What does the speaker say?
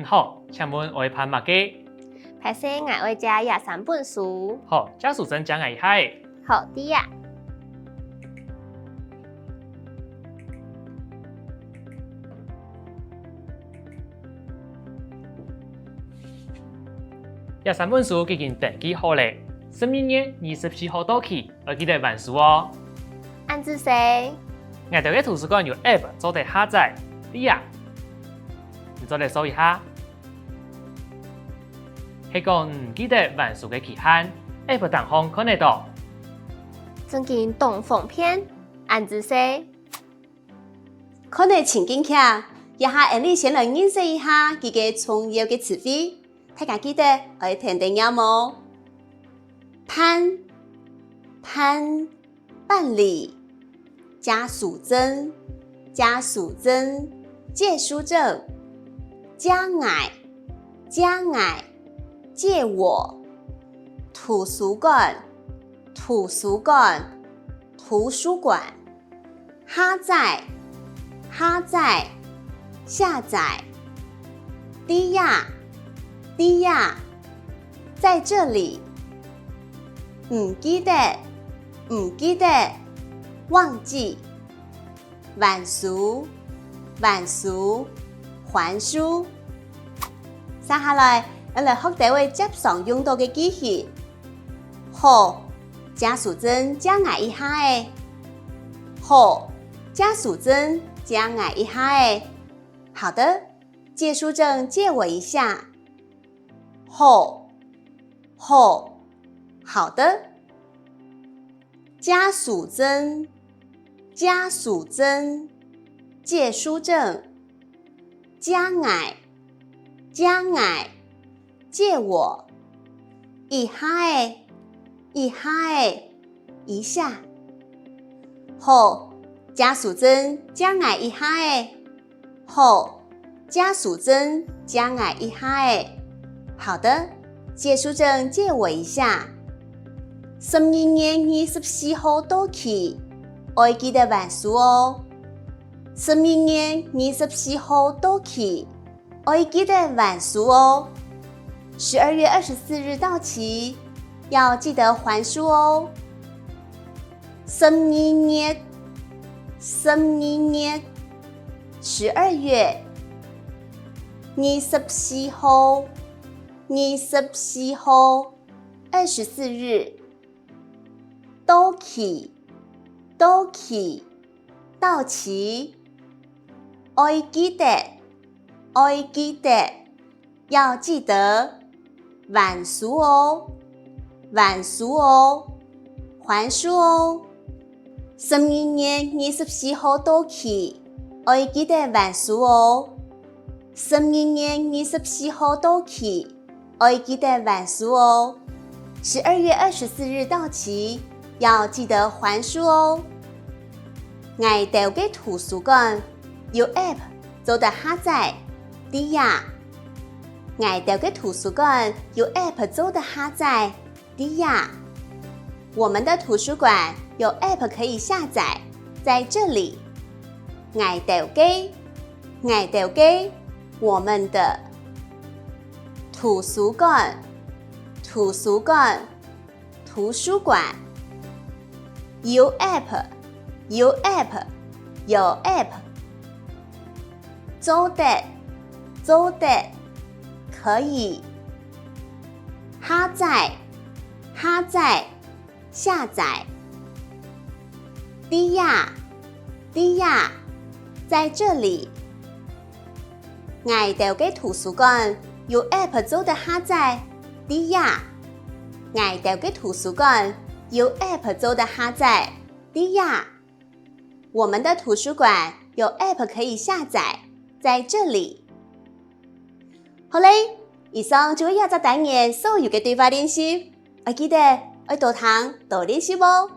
好，请问我会攀乜嘅？拍摄我会食23本书。好，家属真讲危害。好的呀。23本书已经登记好咧，12月24号到期，要记得还书哦。按住谁？我哋嘅圖書館有 App 做得下載，你呀，你做嚟搜一下。係講唔記得還書嘅期限 ，App 當中看得到。最近東風片，按住誰？可能情景劇，一下俺哋先來認識一下佢嘅重要嘅詞彙，大家記得要聽定有冇？辦理。家屬證，借書證，將來，借我，圖書館，下載，下載，低壓，在這裡，唔記得。忘記，晚書，還書。接下來，我來學第位接常用到嘅句型。好，家屬證借我一下誒。好，家屬證借我一下誒。好的，借書證借我一下。好的，家屬證。借書證，將來，借我，一下，一下。好，家屬證將來一下好，家屬證將來一下好的，借書證借我一下。12月24號到期。要記得還書哦。12月24號到期，要記得還書哦。12月24日到期，要記得還書哦。12月12月24號24日到期。到期，要記得，要記得還書哦，還書哦。12月24號到期，要記得還書哦。12月24號到期，要記得還書哦。12月24日到期。要記得還書哦。我哋嘅圖書館有 App 做得下載，啲呀。我哋嘅圖書館有 App 做得下載，啲呀。我們的圖書館有 App 可以下載，在這裡。我哋嘅我們的圖書館有 App 做得可以下載下載啲呀在這裡。我哋嘅圖書館有 App 做得下載，啲呀。我哋嘅圖書館有 App 做的下載，啲呀。我們的圖書館有 App 可以下載，在這裡。好嘞，以上就係一個單元所有嘅對話練習，我記得要多聽多練習哦。